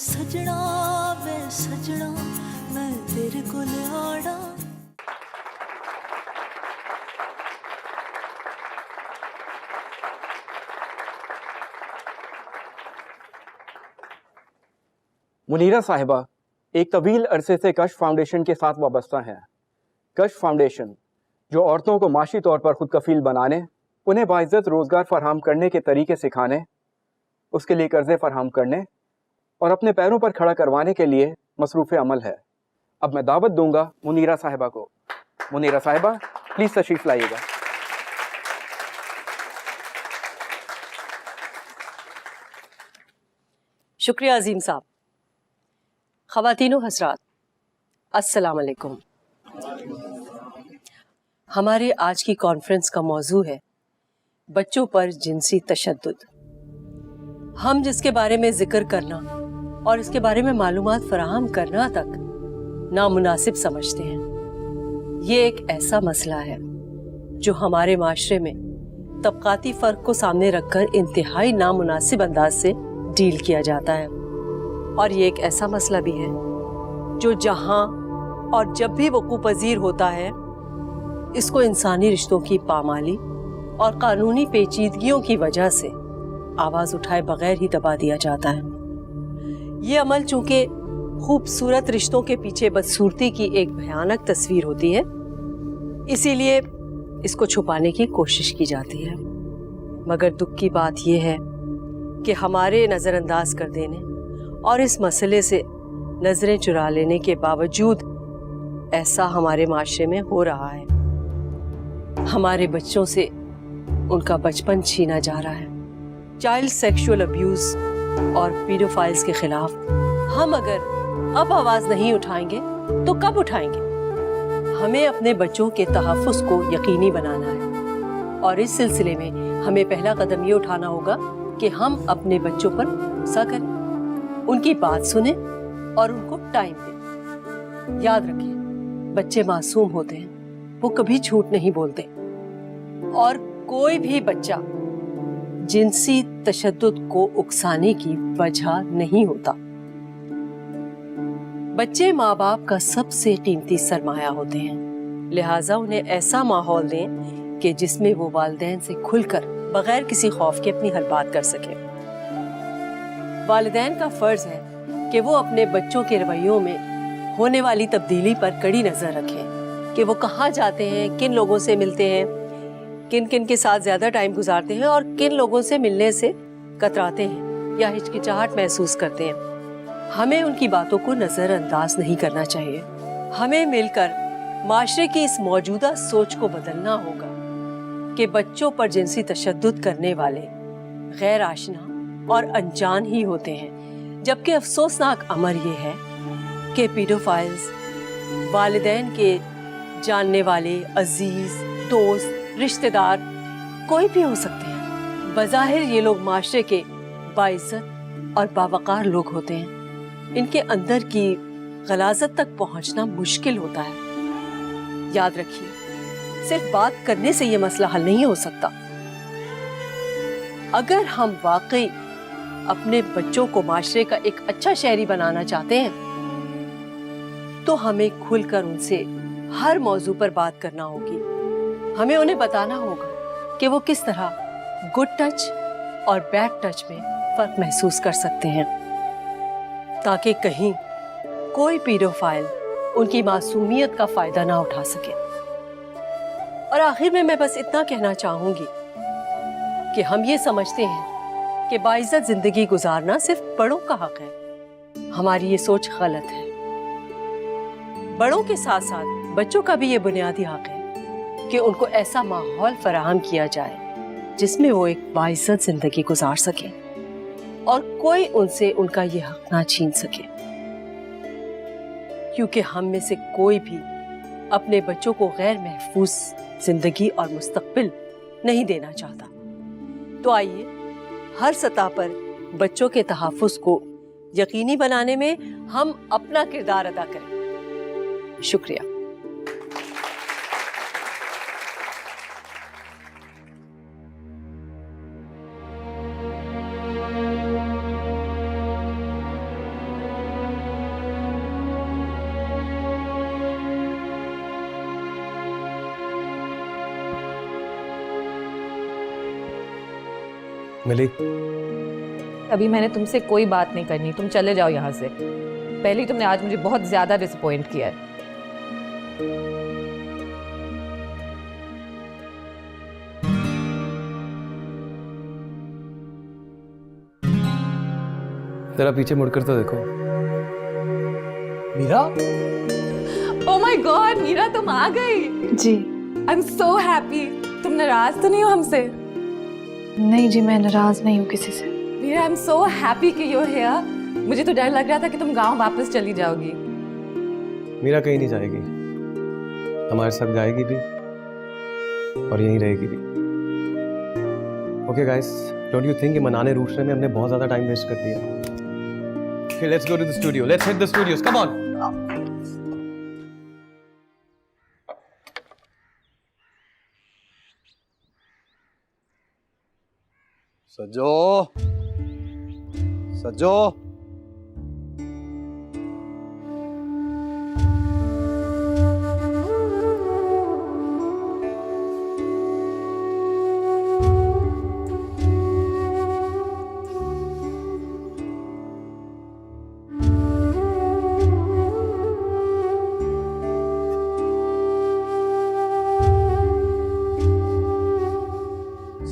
सजना वे सजना मैं तेरे कोल आड़ा। मुनीरा साहिबा एक तवील अरसे से कश्फ फाउंडेशन के साथ वाबस्ता हैं। कश्फ फाउंडेशन जो औरतों को माशी तौर पर खुद कफील बनाने, उन्हें बाइज्जत रोज़गार फराहम करने के तरीके सिखाने, उसके लिए कर्ज़े फराहम करने और अपने पैरों पर खड़ा करवाने के लिए मसरूफ़ अमल है। अब मैं दावत दूंगा मुनीरा साहिबा को। मुनीरा साहिबा प्लीज़ तशरीफ़ लाइएगा। शुक्रिया अजीम साहब। ख़वातीनो हज़रात, अस्सलाम वालेकुम। हमारे आज की कॉन्फ्रेंस का मौजू है बच्चों पर जिनसी तशद्दुद। हम जिसके बारे में जिक्र करना और इसके बारे में मालूमात फराहम करना तक नामुनासिब समझते हैं। ये एक ऐसा मसला है जो हमारे माशरे में तबकाती फ़र्क को सामने रखकर इंतहाई नामुनासिब अंदाज से डील किया जाता है। और ये एक ऐसा मसला भी है जो जहां और जब भी वक़ू पज़ीर होता है, इसको इंसानी रिश्तों की पामाली और कानूनी पेचीदगियों की वजह से आवाज़ उठाए बगैर ही दबा दिया जाता है। ये अमल चूंकि खूबसूरत रिश्तों के पीछे बदसूरती की एक भयानक तस्वीर होती है, इसीलिए इसको छुपाने की कोशिश की जाती है। मगर दुख की बात यह है कि हमारे नज़रअंदाज कर देने और इस मसले से नजरें चुरा लेने के बावजूद ऐसा हमारे माशरे में हो रहा है। हमारे बच्चों से उनका बचपन छीना जा रहा है। चाइल्ड सेक्सुअल अब्यूज और पीडोफाइल्स के खिलाफ हम अगर अब आवाज नहीं उठाएंगे तो कब उठाएंगे? हमें अपने बच्चों के तहफ़्फ़ुज़ को यकीनी बनाना है और इस सिलसिले में हमें पहला कदम ये उठाना होगा कि हम अपने बच्चों पर गुस्सा करें, उनकी बात सुने और उनको टाइम दें। याद रखिए, बच्चे मासूम होते हैं, वो कभी झूठ नहीं बोलते और कोई भी बच्चा जिनसी तशद्दुद को उकसाने की वजह नहीं होता। बच्चे माँ बाप का सबसे कीमती सरमाया होते हैं, लिहाजा उन्हें ऐसा माहौल दें कि जिसमें वो वालिदैन से खुलकर बगैर किसी खौफ के अपनी हर बात कर सके। वालिदैन का फर्ज है कि वो अपने बच्चों के रवैयों में होने वाली तब्दीली पर कड़ी नजर रखें कि वो कहाँ जाते हैं, किन लोगों से मिलते हैं, किन किन के साथ ज्यादा टाइम गुजारते हैं और किन लोगों से मिलने से कतराते हैं या हिचकिचाहट महसूस करते हैं। हमें उनकी बातों को नजरअंदाज नहीं करना चाहिए। हमें मिलकर माशरे की इस मौजूदा सोच को बदलना होगा कि बच्चों पर जिनसी तशद्दुद करने वाले गैर आशना और अनजान ही होते हैं, जबकि अफसोसनाक अमर ये है कि पीडोफाइल्स वालिदैन के जानने वाले अजीज, दोस्त, रिश्तेदार कोई भी हो सकते हैं। बज़ाहिर ये लोग माशरे के बाइज्जत और बावकार लोग होते हैं। इनके अंदर की गलाजत तक पहुंचना मुश्किल होता है। याद रखिए, सिर्फ बात करने से ये मसला हल नहीं हो सकता। अगर हम वाकई अपने बच्चों को माशरे का एक अच्छा शहरी बनाना चाहते हैं तो हमें खुलकर उनसे हर मौजू पर बात करना होगी। हमें उन्हें बताना होगा कि वो किस तरह गुड टच और बैड टच में फर्क महसूस कर सकते हैं, ताकि कहीं कोई पीडोफाइल उनकी मासूमियत का फायदा ना उठा सके। और आखिर में मैं बस इतना कहना चाहूंगी कि हम ये समझते हैं कि बाइज्जत जिंदगी गुजारना सिर्फ बड़ों का हक है। हमारी ये सोच गलत है। बड़ों के साथ साथ बच्चों का भी ये बुनियादी हक है कि उनको ऐसा माहौल फराहम किया जाए जिसमें वो एक बाइज्जत जिंदगी गुजार सके और कोई उनसे उनका ये हक ना छीन सके, क्योंकि हम में से कोई भी अपने बच्चों को गैर महफूज जिंदगी और मुस्तकबिल नहीं देना चाहता। तो आइए हर सतह पर बच्चों के तहफ़्फ़ुज़ को यकीनी बनाने में हम अपना किरदार अदा करें। शुक्रिया। मिली? अभी मैंने तुमसे कोई बात नहीं करनी, तुम चले जाओ यहाँ से। पहले ही तुमने आज मुझे बहुत ज्यादा डिसअपॉइंट किया है। जरा पीछे मुड़कर तो देखो। Meera? Oh my God, Meera तुम आ गई। जी आई एम सो हैप्पी। तुम नाराज तो नहीं हो हमसे? नहीं जी, मैं नाराज नहीं हूँ किसी से। Meera I am so happy कि यू आर हियर। मुझे तो डर लग रहा था कि तुम गांव वापस चली जाओगी। मीरा कहीं नहीं जाएगी, हमारे साथ जाएगी भी और यहीं रहेगी भी। Okay guys, don't you think कि मनाने रूठने में हमने बहुत ज्यादा टाइम वेस्ट कर दिया? Okay, let's go to the studio. Let's hit the studios. Come on. सजो, सजो।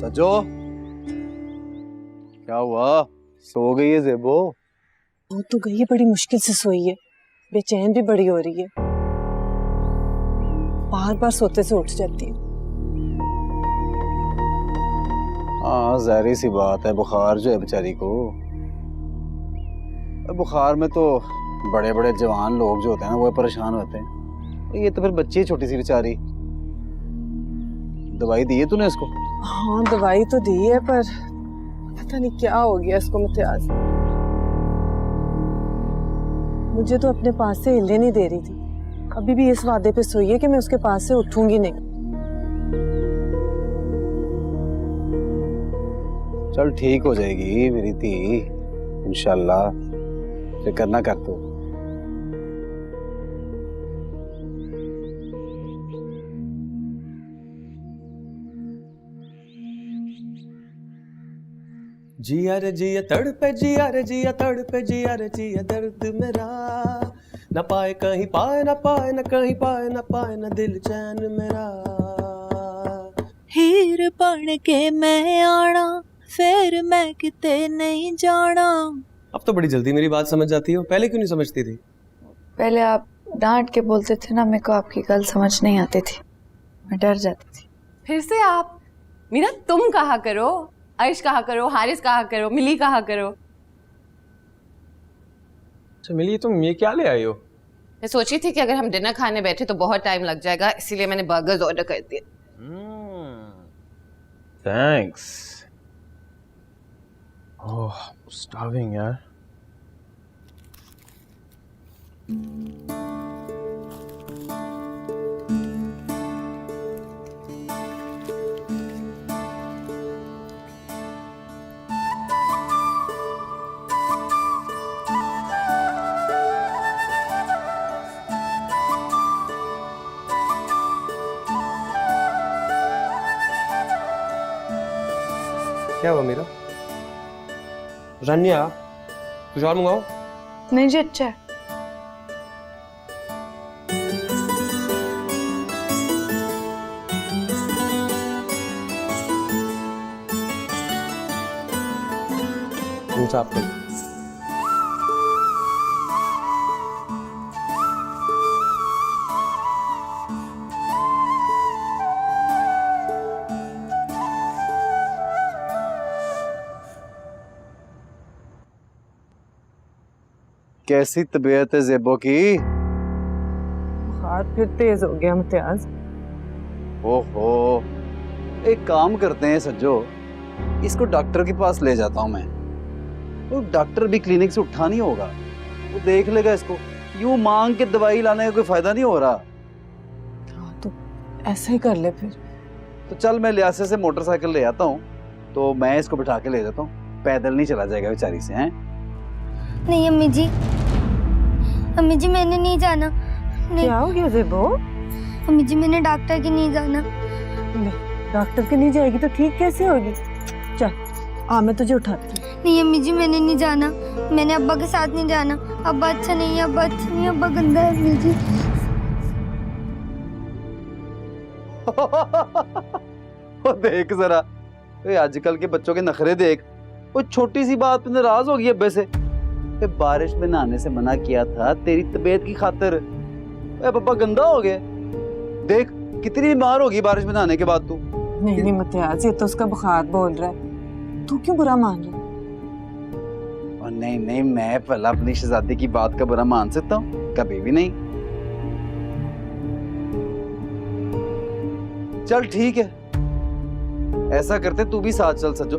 सजो, क्या हुआ? सो गई है ज़ेबो? वो तो गई है, बड़ी मुश्किल से सोई है, बेचैन भी बड़ी हो रही है, बार बार सोते से उठ जाती है। हाँ, ज़ाहिर सी बात है, बुखार जो है बेचारी को। बुखार में तो बड़े बड़े जवान लोग जो होते हैं ना वो परेशान होते हैं, ये तो फिर बच्ची है छोटी सी बेचारी। दवाई दी है तूने इसको? हाँ, दवाई तो दी है, पर पता नहीं क्या हो गया इसको मुमताज। मुझे तो अपने पास से हिलने नहीं दे रही थी। अभी भी इस वादे पे सोई है कि मैं उसके पास से उठूंगी नहीं। चल ठीक हो जाएगी मेरी धी, इंशाल्लाह, फिक्र ना कर तू। जिया रे जिया तड़पे, जिया रे जिया तड़पे, जिया रे जिया दर्द मेरा, न पाए कहीं पाए, न पाए न कहीं पाए, न पाए न दिल चैन मेरा। हीर बन के मैं आना, फिर मैं किते नहीं जाना। अब तो बड़ी जल्दी मेरी बात समझ जाती हो, पहले क्यों नहीं समझती थी? पहले आप डांट के बोलते थे ना, मेरे को आपकी गल समझ नहीं आती थी, मैं डर जाती थी। फिर से आप? मीरा तुम कहा करो, अर्श कहा करो, हारिस कहा करो, मिली कहा करो। अच्छा मिली, तुम ये क्या ले आई हो? मैं सोची थी कि अगर हम डिनर खाने बैठे तो बहुत टाइम लग जाएगा, इसीलिए मैंने बर्गर्स ऑर्डर कर दिए। थैंक्स। ओह, स्टार्विंग यार। क्या हुआ मीरा? रन्या, कुछ और मंगाओ? नहीं जी, अच्छा है। आप कैसी तबीयत है ज़ेबो की? बुखार फिर तेज हो गया मुमताज। ओहो, एक काम करते हैं सज्जो, इसको डॉक्टर के पास ले जाता हूँ मैं। वो डॉक्टर भी क्लिनिक से उठा नहीं होगा, वो देख लेगा इसको। यूं मांग के दवाई लाने का कोई फायदा नहीं हो रहा। हाँ, तो ऐसा ही कर ले फिर। तो चल मैं लियासे से मोटरसाइकिल ले आता हूँ, तो मैं इसको बिठा के ले जाता हूँ, पैदल नहीं चला जाएगा बेचारी से। हैं? नहीं अम्मी जी, अम्मी जी मैंने नहीं जाना। नहीं। क्या हो गया ज़ेबो? अम्मी जी मैंने डॉक्टर के नहीं जाना। नहीं, डॉक्टर के नहीं जाएगी तो ठीक कैसे होगी? चल आ मैं तुझे उठाती हूँ। नहीं अम्मी जी मैंने नहीं जाना, मैंने अब्बा के साथ नहीं जाना। अब्बा अच्छा नहीं है, अब्बा अच्छा नहीं है, अब्बा गंदा है अम्मी जी। वो देख जरा, आजकल के बच्चों के नखरे देख। वो छोटी सी बात पे नाराज हो गई अब्बे से। बारिश में नहाने से मना किया था तेरी तबीयत की खातिर। पापा गंदा हो गए, देख कितनी बीमार होगी बारिश में नहाने के बाद तू। नहीं मुमताज, ये तो उसका बुखार बोल रहा है, तू क्यों बुरा मान रहा है? और नहीं, मैं भला अपनी शहजादी की बात का बुरा मान सकता हूँ? कभी भी नहीं। चल ठीक है, ऐसा करते तू भी साथ चल सजो,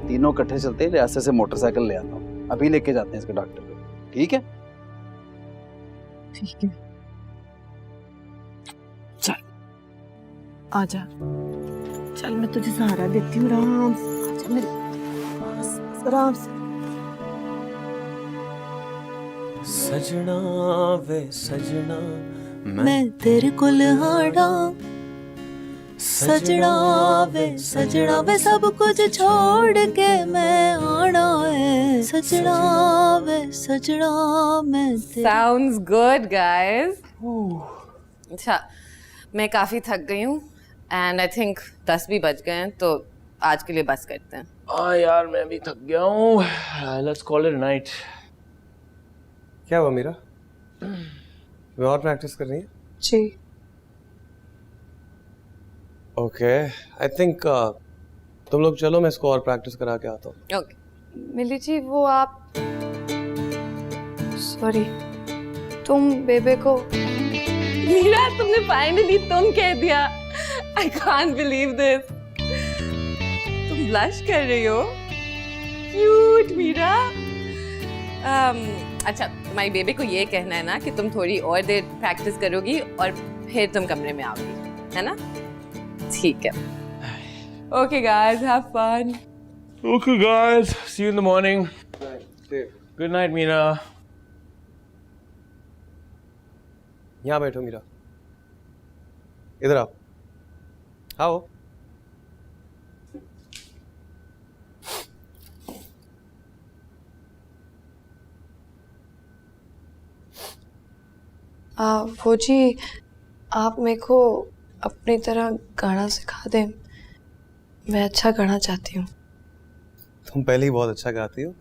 तीनों इकट्ठे चलते हैं। रियासत से मोटरसाइकिल ले आता हूँ, अभी लेके जाते हैं इसके डॉक्टर को। ठीक है? ठीक है, चल आजा, चल मैं तुझे सहारा देती हूँ। आराम से आजा मेरे पास, आराम से। सजना वे सजना मैं तेरे कोल आना, सजना वे सब कुछ छोड़ के मैं आना है। सजना मैं Sounds good, guys. अच्छा, मैं काफ़ी थक गई हूँ एंड आई थिंक 10 भी बज गए हैं, तो आज के लिए बस करते हैं। हाँ यार, मैं भी थक गया हूँ। Let's call it night. क्या हुआ मीरा, मैं और प्रैक्टिस करनी है? जी ओके, आई थिंक तुम लोग चलो, मैं इसको और प्रैक्टिस करा के आता हूँ। ओके। मिली जी, वो आप सॉरी, तुम बेबे को मीरा, तुमने फाइनली तुम कह दिया। I can't believe this. तुम ब्लश कर रही हो। क्यूट मीरा। अच्छा, तुम्हारी बेबी को ये कहना है ना कि तुम थोड़ी और देर प्रैक्टिस करोगी और फिर तुम कमरे में आओगी, है ना? ठीक है। Okay guys, have fun. Okay guys, see you in the morning. Good night, Meera. यहाँ बैठो मीरा, इधर आओ। आओ। वो जी, आप मेरे को अपनी तरह गाना सिखा दें, मैं अच्छा गाना चाहती हूँ। तुम पहले ही बहुत अच्छा गाती हो,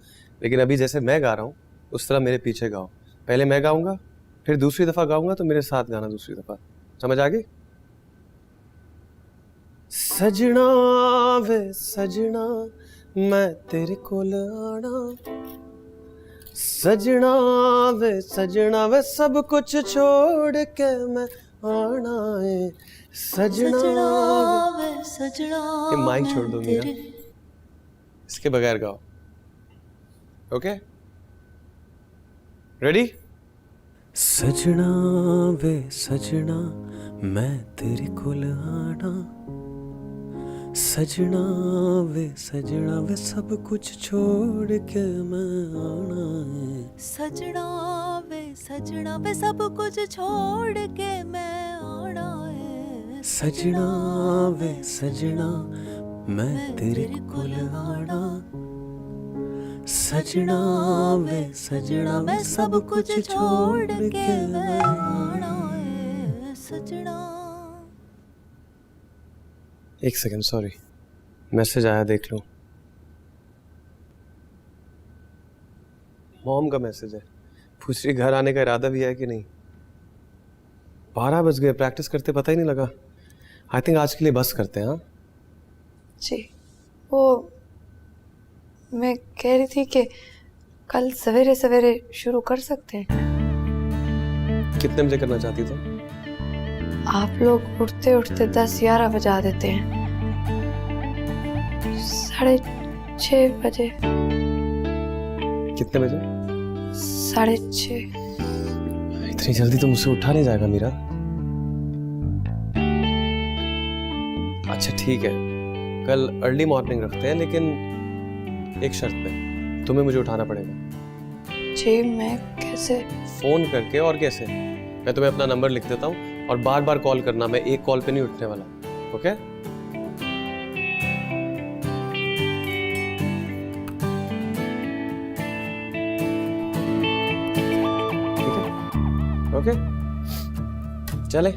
लेकिन अभी जैसे मैं गा रहा हूँ उस तरह मेरे पीछे गाओ। पहले मैं गाऊंगा, फिर दूसरी दफा गाऊंगा तो मेरे साथ गाना दूसरी दफा। समझ आ गई? सजना वे सजना मैं तेरे कोल आना, सजना वे सब कुछ छोड़ के मैं आना है। सजना ये माइक छोड़ दो मीरा, इसके बगैर गाओ। Okay, ready? सजना वे सजना मैं तेरे कोल आना, सजना वे सब कुछ छोड़ के मैं आना है। सजना वे सब कुछ छोड़ के मैं आना है। सजना वे सजना मैं तेरे कोल आना, सजना वे सब कुछ छोड़ के मैं आना है। सजना। एक सेकंड, सॉरी, मैसेज आया, देख लो। मॉम का मैसेज है, पूछ रही घर आने का इरादा भी है कि नहीं। 12 बज गए, प्रैक्टिस करते पता ही नहीं लगा। आई थिंक आज के लिए बस करते हैं। हाँ जी, वो मैं कह रही थी कि कल सवेरे सवेरे शुरू कर सकते हैं। कितने बजे करना चाहती तुम? आप लोग उठते उठते 10-11 बजा देते हैं। 6:30 बजे। कितने बजे? 6:30। इतनी जल्दी तो मुझसे उठा नहीं जाएगा मीरा। अच्छा ठीक है, कल अर्ली मॉर्निंग रखते हैं, लेकिन एक शर्त पे, तुम्हें मुझे उठाना पड़ेगा। जी, मैं कैसे? फोन करके। और कैसे? मैं तुम्हें अपना नंबर लिख देता हूँ और बार बार कॉल करना, मैं एक कॉल पे नहीं उठने वाला। ओके? ओके चले।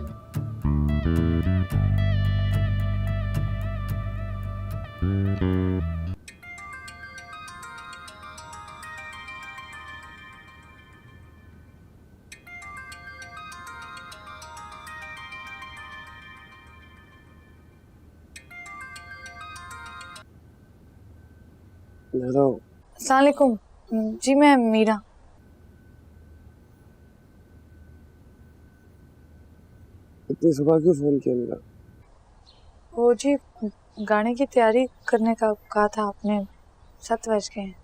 अस्सलाम वालेकुम जी, मैं मीरा। इतनी सुबह क्यों फोन किया मेरा? वो जी गाने की तैयारी करने का कहा था आपने, 7 बज गए हैं।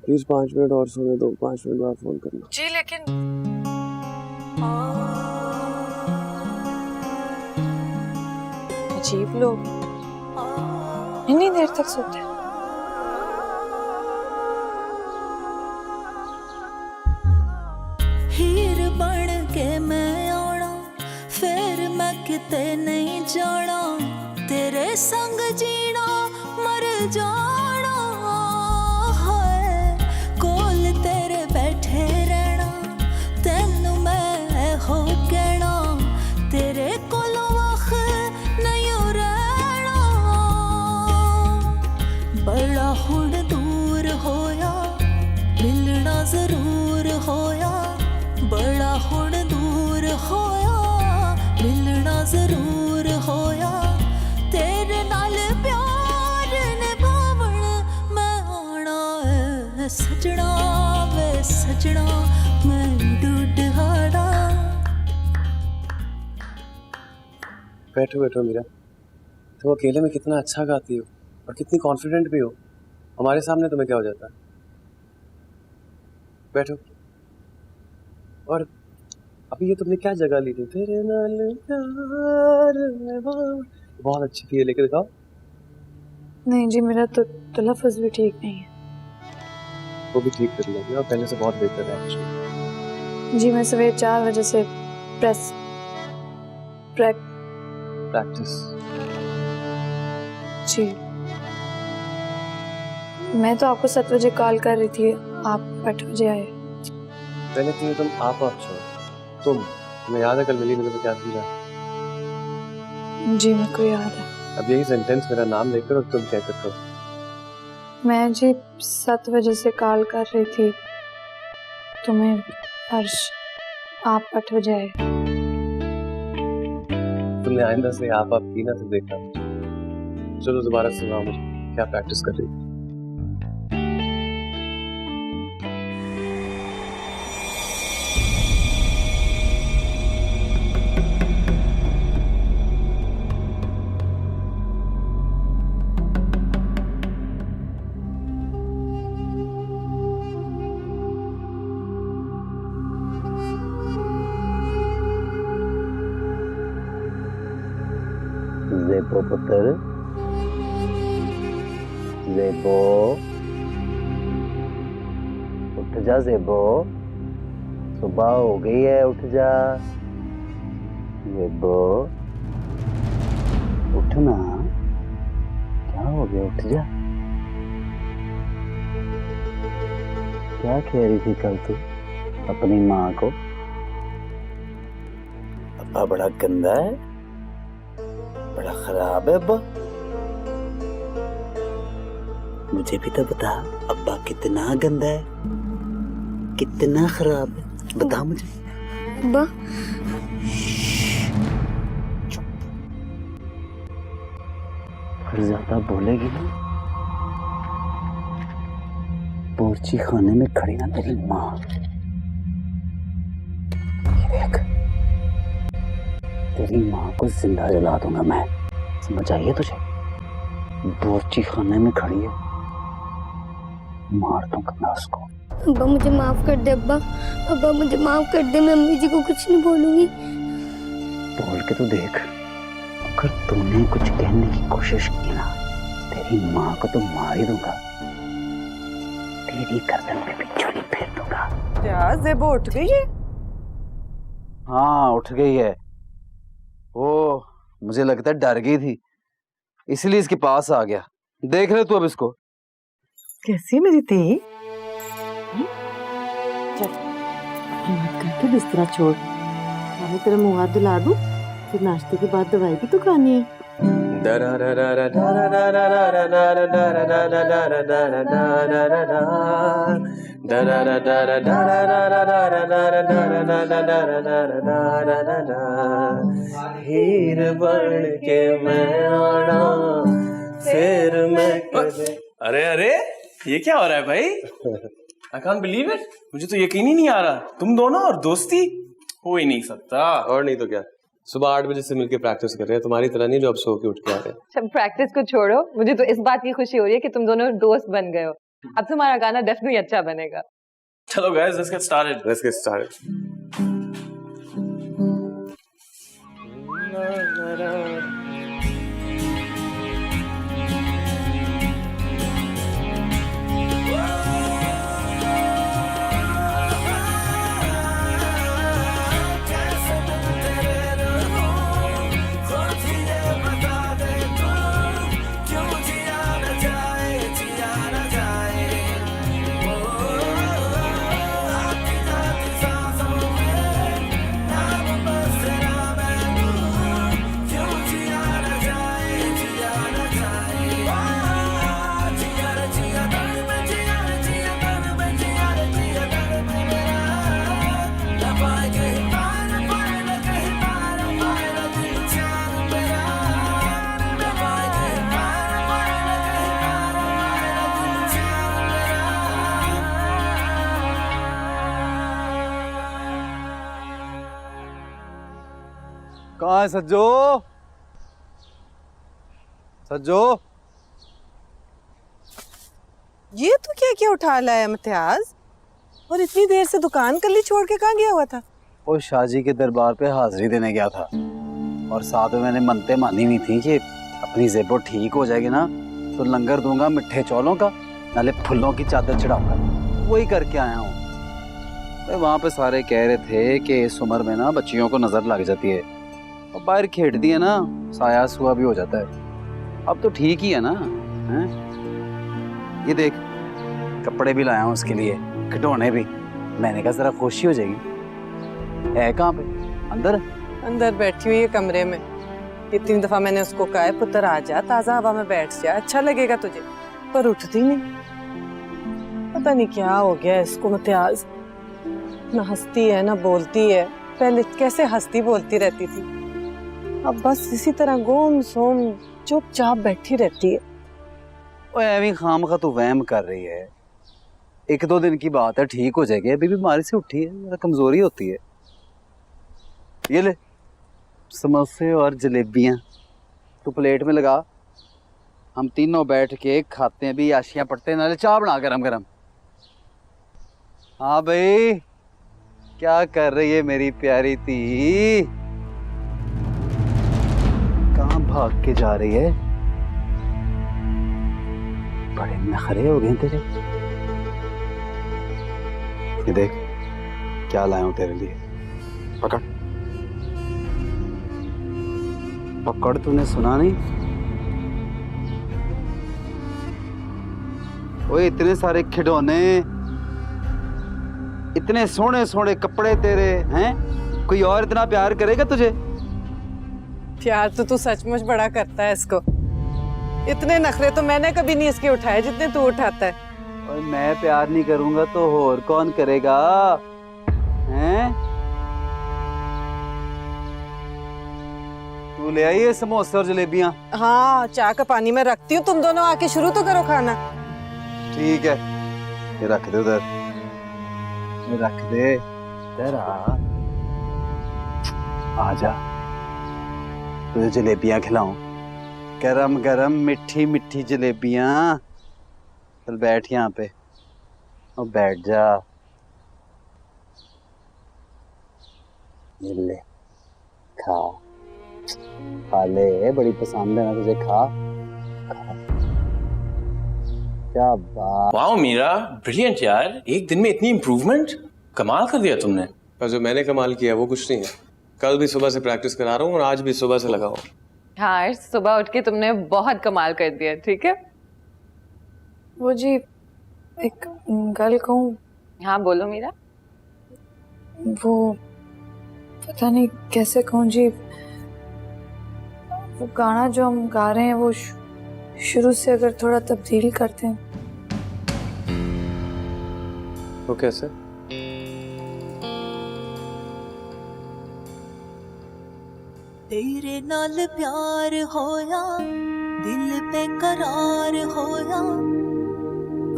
प्लीज 5 मिनट और सोने दो, 5 मिनट बाद फोन करना। जी लेकिन अजीब लोग इतनी देर तक सोते हैं। हीर बन के मैं आना, फिर मैं किते नहीं जाना, तेरे संग जीना मर जाना है, कोल तेरे बैठे रहना, तेनू मैं हो कहना, तेरे कोलों वख नहीं रहना, बड़ा हुण दूर होया, मिलना जरूर होया, बड़ा हुण दूर होया, मिलना जरूर होया, तेरे नाल प्यार निभावण मैं आना है सजना, वे सजना मैं डूडहाड़ा। बैठो बैठो मीरा, तुम अकेले में कितना अच्छा गाती हो और कितनी कॉन्फिडेंट भी हो। हमारे सामने तुम्हें क्या हो जाता है? बैठो। और अभी ये तुमने क्या जगह ली थी? तेरे नाल प्यार निभावण, बहुत अच्छी थी, ये लेके दिखाओ। नहीं जी, मेरा तो तलफ़्फ़ुज़ भी ठीक नहीं है। वो भी ठीक कर लोगे और पहले से बहुत बेहतर है एक्चुअली। जी मैं सवेरे 4 बजे से प्रैक्टिस। जी मैं तो आपको 7 बजे कॉल कर रही थी, आप 8 बजे आए। पहले तो तुम आप छोड़ो, तुम्हें याद है कल मिली मैंने तो क्या समझा? जी मेरे को याद है। अब यही सेंटेंस मेरा नाम लेकर और तुम क्या करते हो? मैं जी 7 बजे से कॉल कर रही थी तुम्हें, हर्ष आप 8 बजे आए। तुमने आइंदा से आप की ना तो देखा। चलो दोबारा सुनाओ मुझे, क्या प्रैक्टिस कर रही थी? ज़ेबो पुत्र, ज़ेबो उठ जा, ज़ेबो सुबह हो गई है, उठ जा ज़ेबो, उठना। क्या हो गया, उठ जा। क्या कह रही थी कल तू अपनी माँ को? अब्बा बड़ा गंदा है, बड़ा खराब है अब्बा। मुझे भी तो बता अब्बा कितना गंदा है, कितना खराब है, बता मुझे। अब्बा अगर ज्यादा बोलेगी ना, बोर्ची खाने में खड़ी ना तेरी माँ। ये देख, तेरी माँ को जिंदा जला दूंगा मैं, समझ आई है तुझे? बोर्ची खाने में खड़ी है, मार दूंगा मैं उसको। अब्बा मुझे माफ कर दे अब्बा, अब्बा मुझे माफ कर दे, मैं अम्मी जी को कुछ नहीं बोलूंगी। बोल के तो देख, अगर तूने कुछ कहने की कोशिश की ना, तेरी माँ को तो मार ही दूंगा, तेरी गर्दन पे भी छुरी फेर दूंगा। क्या ज़ेबो उठ गई है? हाँ उठ गई है वो, मुझे लगता है डर गई थी, इसलिए इसके पास आ गया। देख ले तू अब इसको। कैसी मेरी धी? चल हिम्मत करके बिस्तरा छोड़, मैं तेरा मुंह हाथ धुला दूं, फिर नाश्ते के बाद दवाई भी तो खानी है। हीर बन के मैं आना फिर मैं अरे अरे ये क्या हो रहा है भाई? आई कांट बिलीव इट, मुझे तो यकीन ही नहीं आ रहा, तुम दोनों और दोस्ती हो ही नहीं सकता। और नहीं तो क्या, सुबह 8 बजे से मिलके प्रैक्टिस कर रहे हैं, तुम्हारी तरह नहीं जो अब सो के उठ के आ रहे हैं। सब प्रैक्टिस को छोड़ो, मुझे तो इस बात की खुशी हो रही है कि तुम दोनों दोस्त बन गए हो। अब तुम्हारा गाना डेफिनेटली अच्छा बनेगा। चलो guys, let's get started. Let's get started. कहाँ है सज्जो? सज्जो, ये तो क्या क्या उठा लाया इम्तियाज, और इतनी देर से दुकान कल्ली छोड़ के कहाँ गया हुआ था? वो शाहजी के दरबार पे हाजिरी देने गया था, और साथ में मैंने मनते मानी हुई थी कि अपनी ज़ेबो ठीक हो जाएगी ना तो लंगर दूंगा मिठे चौलों का, नाले फूलों की चादर चढ़ाऊंगा। वही करके आया हूँ। वहाँ पे सारे कह रहे थे कि इस उम्र में ना बच्चियों को नजर लग जाती है, और बाहर खेलती है ना साया सुआ भी हो जाता है। अब तो ठीक ही है ना, हैं? ये देख, कपड़े भी लाया हूँ उसके लिए, खिडौने भी। मैंने कहा जरा खुशी हो जाएगी। है कहाँ पे? अंदर? अंदर बैठी हुई है कमरे में। इतनी दफा मैंने उसको कहा है पुत्र आ जा, ताजा हवा में बैठ जा, अच्छा लगेगा तुझे, पर उठती नहीं। पता नहीं क्या हो गया इसको इम्तियाज, ना हंसती है ना बोलती है। पहले कैसे हंसती बोलती रहती थी, अब बस इसी तरह गोम सोम चुपचाप बैठी रहती है। ओए एवी खामखा तू वहम कर रही है। 1-2 दिन की बात है, ठीक हो जाएगी। अभी बीमारी से उठी है, कमजोरी होती है। ये ले समोसे और जलेबियां तू प्लेट में लगा, हम तीनों बैठ के खाते हैं, भी आशियां पढ़ते हैं, नाले चाय बना गरम गरम। हाँ भाई, क्या कर रही है मेरी प्यारी धी? कहाँ भाग के जा रही है? बड़े नखरे हो गए तेरे। ये देख क्या लाया हूं तेरे लिए, पकड़ पकड़। तूने सुना नहीं? ओए इतने सारे खिडौने, इतने सोने सोने कपड़े तेरे हैं, कोई और इतना प्यार करेगा तुझे? प्यार तो तू सचमुच बड़ा करता है इसको। इतने नखरे तो मैंने कभी नहीं इसके उठाए जितने तू उठाता है। और मैं प्यार नहीं करूंगा तो और कौन करेगा? हैं? तू ले आई है समोसे और जलेबियां? हाँ, चाय का पानी में रखती हूँ, तुम दोनों आके शुरू तो करो खाना। ठीक है, ये रख दे उधर, ये रख दे इधर। आ जा, तुझे जलेबियां खिलाऊं, गरम गरम मीठी मीठी जलेबियां। चल बैठ यहाँ पे और बैठ जा। ये ले खा, खा ले, बड़ी पसंद है ना तुझे, खा खा। क्या बात। वाओ मीरा, ब्रिलियंट यार, एक दिन में इतनी इम्प्रूवमेंट, कमाल कर दिया तुमने। और जो मैंने कमाल किया वो कुछ नहीं है, कल भी सुबह से प्रैक्टिस करा रहा हूँ और आज भी सुबह से लगा हूँ। हाँ, सुबह उठ के तुमने बहुत कमाल कर दिया। ठीक है, वो जी एक गल कहूँ? हाँ बोलो मीरा। वो पता नहीं कैसे कहूँ जी, वो गाना जो हम गा रहे हैं वो शुरू से अगर थोड़ा तब्दील करते हैं। वो कैसे? तेरे नाल प्यार होया, दिल पे करार होया।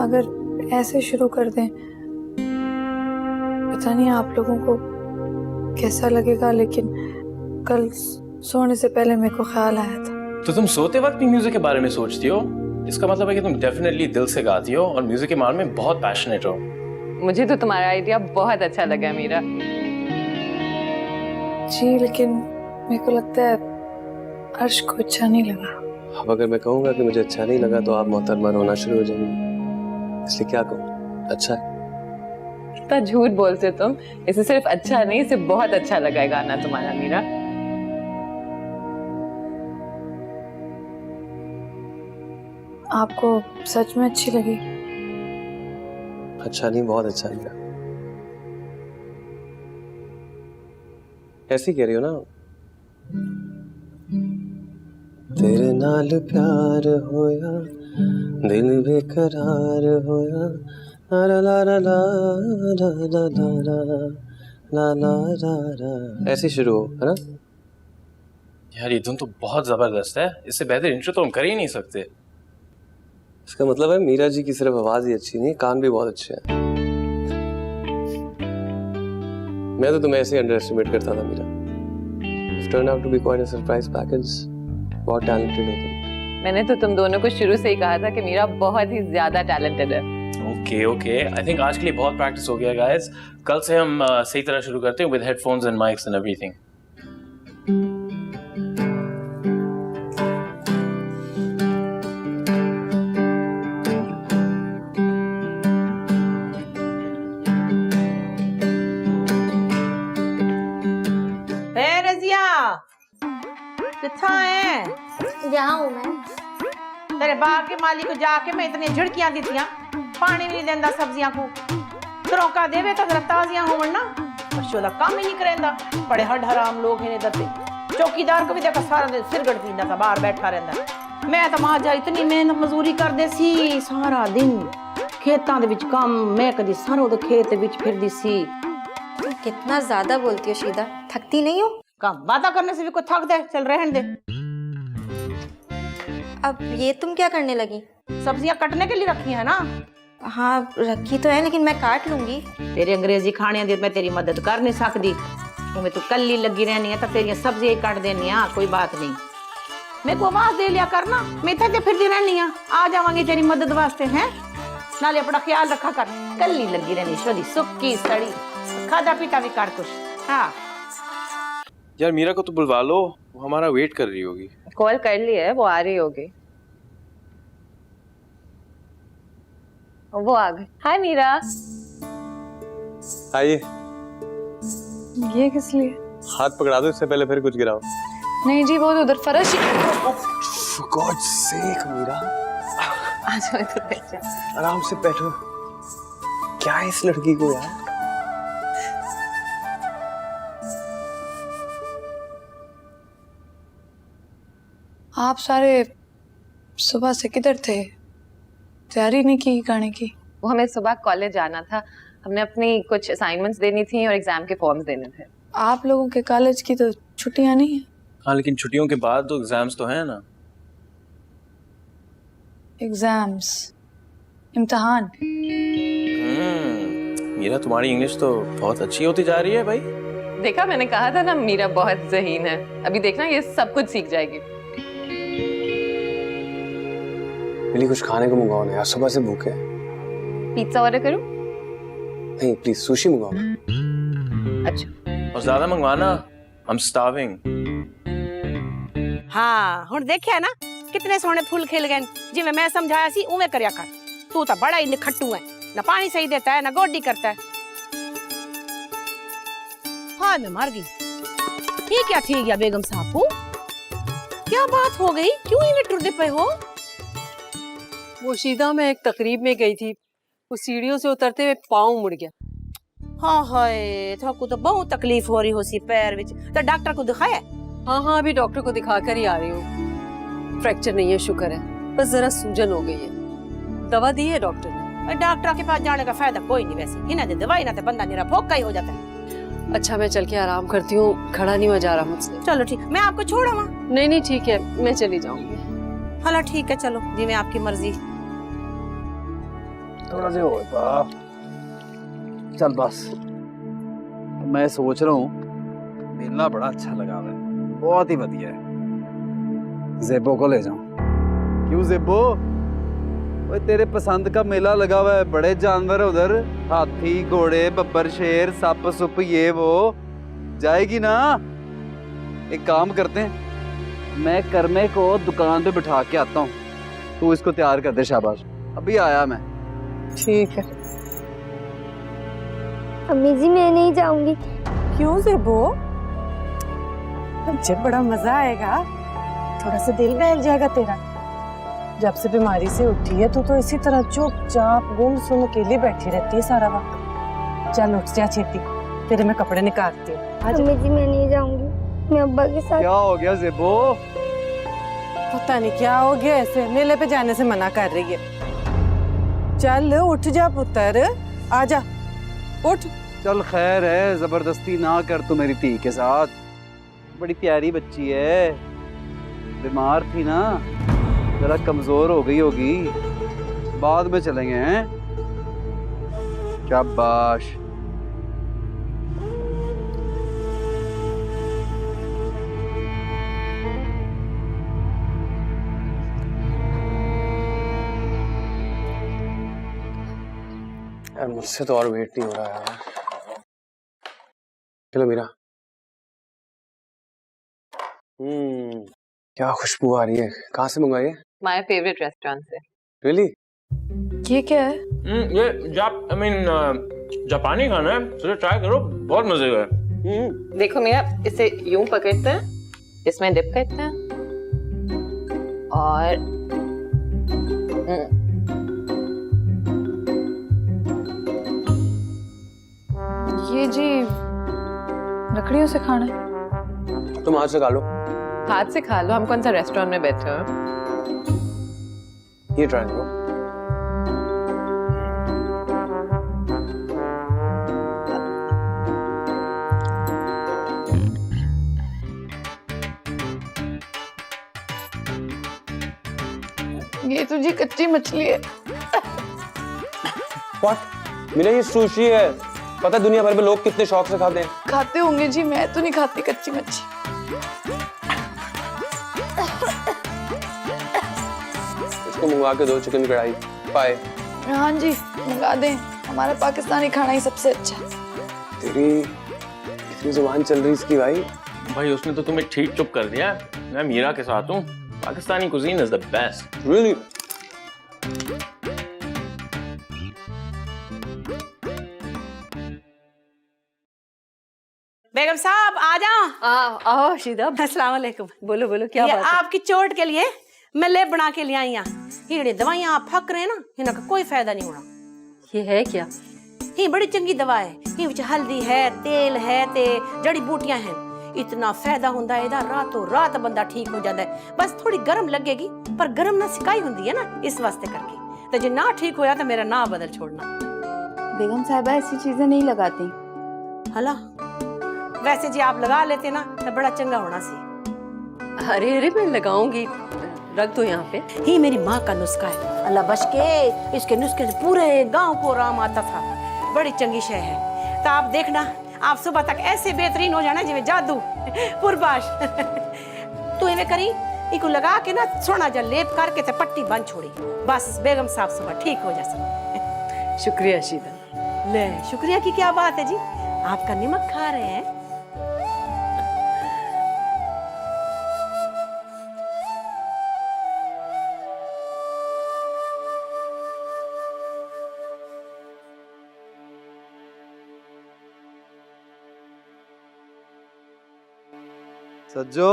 अगर ऐसे शुरू कर दें, पता नहीं आप लोगों को कैसा लगेगा, लेकिन कल सोने से पहले मेरे को ख्याल आया था। तो तुम सोते वक्त भी म्यूजिक के बारे में सोचती हो? इसका मतलब है कि तुम डेफिनेटली दिल से गाती हो और म्यूजिक के मामले में बहुत पैशनेट हो। मुझे तो तुम्हारा आइडिया बहुत अच्छा लगा मीरा। जी, लेकिन मेरे को लगता है अर्श को अच्छा नहीं लगा। अब अगर मैं कहूँगा कि मुझे अच्छा नहीं लगा तो आप मोहतरमा रोना शुरू हो जाएंगे, इसलिए क्या कहूँ, अच्छा है। इतना झूठ बोलते हो तुम। इसे सिर्फ अच्छा नहीं, इसे बहुत अच्छा लगा है गाना तुम्हारा मीरा। आपको सच में अच्छी लगी? अच्छा नहीं, बहुत अच्छा लगा। ऐसी कह रही हो ना? तेरे नाल प्यार होया, दिल बेकरार होया, ला ला ला ला ला ला ला ला ला। ऐसे शुरू हो, है ना? यार ये धुन तो बहुत जबरदस्त है, इससे बेहतर इंट्रो तो हम कर ही नहीं सकते। इसका मतलब है मीरा जी की सिर्फ आवाज ही अच्छी नहीं, कान भी बहुत अच्छे हैं। मैं तो तुम्हें ऐसे अंडर एस्टिमेट करता था Meera. Turned out to be quite a surprise package. बहुत टैलेंटेड हो तुम। मैंने तो तुम दोनों को शुरू से ही कहा था कि मीरा बहुत ही ज्यादा टैलेंटेड है। ओके ओके, आई थिंक आज के लिए बहुत प्रैक्टिस हो गया गाइस। कल से हम सही तरह शुरू करते हैं with headphones and mics and everything. किथा है? जहाँ हूँ मैं। तेरे बाप के मालिक को जाके मैं इतनी झिड़कियां दी थियां, पानी भी नहीं देंदा सब्जियां को। तरौका देवे तो ताजियां होवन ना, पशु दा काम ही नहीं करेंदा। बड़े हड हराम लोग हैं इधर से। चौकीदार को भी देखा सारा दिन सिरगड़ पींदा था, बाहर बैठा रहंदा। मैं तो मां जा इतनी मेहनत मजदूरी कर दे सी सारा दिन खेतां दे विच काम। मैं कदी सरों दे खेत दे विच फिरदी सी। कितना ज्यादा बोलती हो शीदा, थकती नहीं हो? काम बाता करने से भी कोई थक दे, चल रहन दे। अब ये तुम क्या करने लगी? सब्जियां कटने के लिए रखी है ना? हाँ रखी तो है, लेकिन मैं काट लूंगी। तेरे अंग्रेजी खाने दी मैं तेरी मदद कर नहीं सकती। तुम्हें तू कल्ली लगी रहनी है तो तेरी सब्जियां काट देनी है, कोई बात नहीं। मेरे को आवाज दे लिया करना, मैं इतने फिरती रहनी है, आ जावांगी तेरी मदद वास्ते। हैं नाले अपना ख्याल रखा कर, कल्ली लगी रहनी शोदी सुक्की सड़ी, खादा पीता भी कर कुछ। हाँ यार मीरा को तो बुलवा लो, वो हमारा वेट कर रही होगी। कॉल कर लिया है, वो आ रही होगी। वो आ गई। हाय मीरा। आइए। ये किस लिए? हाथ पकड़ा दो, इससे पहले फिर कुछ गिराओ। नहीं जी, वो उधर फर्श। For God's sake, Meera. आ जाओ इधर बैठ जाओ। आराम से बैठो। क्या है इस लड़की को यार? आप सारे सुबह से किधर थे? तैयारी नहीं की गाने की? वो हमें सुबह कॉलेज जाना था, हमने अपनी कुछ असाइनमेंट्स देनी थी और एग्जाम के फॉर्म्स देने थे। आप लोगों के कॉलेज की तो छुट्टियां नहीं है? हाँ लेकिन छुट्टियों के बाद तो एग्जाम्स तो हैं ना। एग्जाम्स, इम्तिहान। मीरा तुम्हारी इंग्लिश तो बहुत अच्छी होती जा रही है भाई। देखा, मैंने कहा था ना मीरा बहुत ज़हीन है। अभी देखना ये सब कुछ सीख जाएगी। मिली कुछ खाने को मंगाओ ना यार, सुबह से भूखे हैं। पिज्जा ऑर्डर करूं? नहीं प्लीज सुशी मंगाओ। अच्छा। और ज्यादा मंगवाना, I'm starving। हाँ हुण देखिया ना कितने सोहने फूल खिल गए। जिवें मैं समझाया सी उवें करया कर। तू तो बड़ा ही निखट्टू है, ना पानी सही देता है ना गोडी करता है। हाँ मैं मर गई। ये क्या थी गया बेगम साहब? क्या बात हो गई, क्यों इवें टुरदे पे हो? वो शीदा, मैं एक तकरीब में गई थी, वो सीढ़ियों से उतरते हुए पाँव मुड़ गया। हाँ हाय थाकू तो बहुत तकलीफ हो रही हो सी पैर विच तो डॉक्टर को दिखाया? हाँ हाँ, अभी डॉक्टर को दिखा कर ही आ रही हूँ। फ्रैक्चर नहीं है, शुक्र है, बस जरा सूजन हो गई है। दवा दी है डॉक्टर ने। डॉक्टर के पास जाने का फायदा कोई नहीं, वैसे इन्हें दे दवाई ना तो बंदा निरा फोका ही हो जाता है। अच्छा, मैं चल के आराम करती हूँ, खड़ा नहीं हो जा रहा मुझसे। चलो ठीक, मैं आपको छोड़ा वहाँ? नहीं नहीं ठीक है, मैं चली जाऊंगी। हाँ ठीक है, चलो जी, मैं आपकी मर्जी। थोड़ा से और चल बस। मैं सोच रहा हूँ मिलना बड़ा अच्छा लगा है, बहुत ही बढ़िया है। जेबो को ले जाऊं। क्यों जेबो? ओए तेरे पसंद का मेला लगा हुआ है, बड़े जानवर है उधर, हाथी घोड़े बब्बर शेर सप सुप ये वो। जाएगी ना? एक काम करते हैं, मैं करमे को दुकान पे बिठा के आता हूँ, तू इसको तैयार कर दे। शाबाश, अभी आया मैं। ठीक है। अम्मी जी मैं नहीं जाऊंगी। क्यों जेबो? जब बड़ा मजा आएगा, थोड़ा सा दिल बहल जाएगा तेरा। जब से बीमारी से उठी है तू तो इसी तरह चुपचाप गुमसुम अकेली बैठी रहती है सारा वक्त। चल उठ जा छेती, तेरे मैं कपड़े निकालती हूँ। अम्मी जी मैं नहीं जाऊंगी, मैं अब्बा के साथ। क्या हो गया जेबो? पता नहीं क्या हो गया, ऐसे मेले पे जाने से मना कर रही है। चल उठ जा पुत्र, आजा उठ। चल खैर है, जबरदस्ती ना कर तू मेरी धी के साथ, बड़ी प्यारी बच्ची है, बीमार थी ना, जरा कमजोर हो गई होगी, बाद में चलेंगे हैं। शाबाश। यार मुझसे तो और वेट नहीं हो रहा है। चलो मीरा। क्या खुशबू आ रही है, कहाँ से मंगाई है? माय फेवरेट रेस्टोरेंट से। रियली? ये क्या है? ये जापानी खाना है, तो ट्राई करो, बहुत मजे का है। देखो मेरा, इसे यूं पकड़ते हैं, इसमें डिप करते हैं और ये जी लकड़ियों से खाना है? तुम हाथ से खा लो। हाथ से खा लो, हम कौन सा रेस्टोरेंट में बैठे हैं। ये ट्राई करो। ये तो जी कच्ची मछली है। What? मीरा ये सुशी है, पता है दुनिया भर में लोग कितने शौक से खाते हैं। खाते होंगे जी, मैं तो नहीं खाती कच्ची मच्छी। इसको मंगवा के दो चिकन कढ़ाई पाए। हाँ जी मंगा दें, हमारा पाकिस्तानी खाना ही सबसे अच्छा है। तेरी इतनी जुबान चल रही इसकी भाई। भाई उसने तो तुम्हें ठीक चुप कर दिया। मैं मीरा के साथ हूँ, Pakistani cuisine is the best. Really? बेगम साहब आ जाओ। आओ शीदा। अस्सलाम वालेकुम। बोलो बोलो, क्या ये बात है? आपकी चोट के लिए मैं लेप बना के ले आई हूँ। ये दवाइयाँ आप फक रहे हैं ना, इनका कोई फायदा नहीं होना। ये है क्या? ये बड़ी चंगी दवा है, ये विच हल्दी है, तेल है ते जड़ी बूटियां हैं, इतना फायदा हुंदा है, रातों रात बंदा ठीक हो जाता है। बस थोड़ी गर्म लगेगी, पर गर्म ना सिकाई हुंदी है ना, इस वास्ते करके। तो जे ना ठीक होया तो मेरा ना बदल छोड़ना। बेगम साहिबा ऐसी चीजें नहीं लगाती। हला वैसे जी आप लगा लेते ना तो बड़ा चंगा होना सी। अरे अरे मैं लगाऊंगी, रख दो यहाँ पे। ही मेरी माँ का नुस्खा है, अल्लाह बच के इसके नुस्खे से पूरे गांव को आराम आता था। बड़ी चंगी शय है, तो आप देखना आप सुबह तक ऐसे बेहतरीन हो जाना जिਵੇਂ जादू पुरबाश। तू इवें करी, इको लगा के ना सोना जा लेप करके ते पट्टी बंद छोड़ी, बस बेगम साहब सुबह ठीक हो जा। शुक्रिया शीदा। ले शुक्रिया की क्या बात है जी, आपका नमक खा रहे हैं। सज्जो,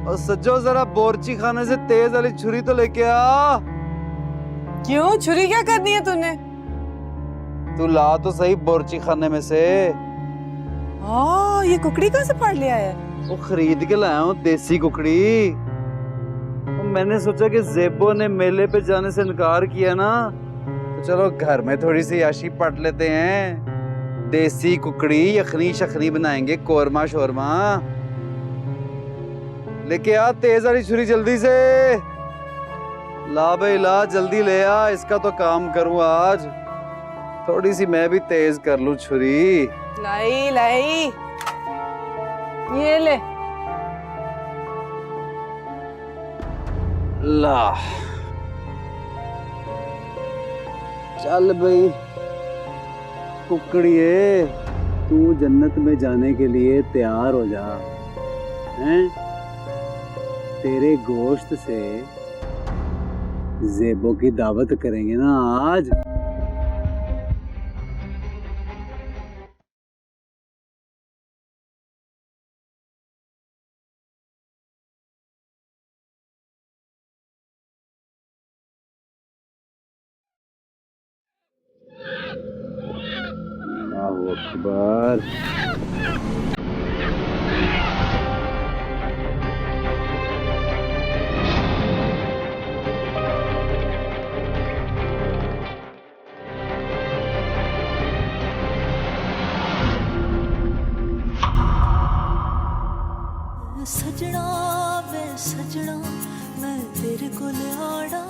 और सज्जो जरा बोरची खाने से तेज वाली छुरी तो लेके आ। क्यों, छुरी क्या करनी है तूने? तू ला तो सही बोरची खाने में से। ये कुकड़ी कहाँ से फाड़ लिया है? वो खरीद के लाया हूँ देसी कुकड़ी। तो मैंने सोचा कि जेबो ने मेले पे जाने से इनकार किया ना, तो चलो घर में थोड़ी सी याशी पट लेते हैं। देसी कुकड़ी यखनी शखनी बनाएंगे, कोरमा शोरमा। लेके आ तेज वाली छुरी जल्दी से। ला भाई ला, जल्दी ले आ, इसका तो काम करूँ आज। थोड़ी सी मैं भी तेज कर लूं छुरी। लाई लाई, ये ले। ला चल भाई कुकड़िए, तू जन्नत में जाने के लिए तैयार हो जा। हैं? तेरे गोश्त से जेबो की दावत करेंगे ना आज। अल्लाहू अकबर। सजना वे सजना मैं तेरे कोल आड़ा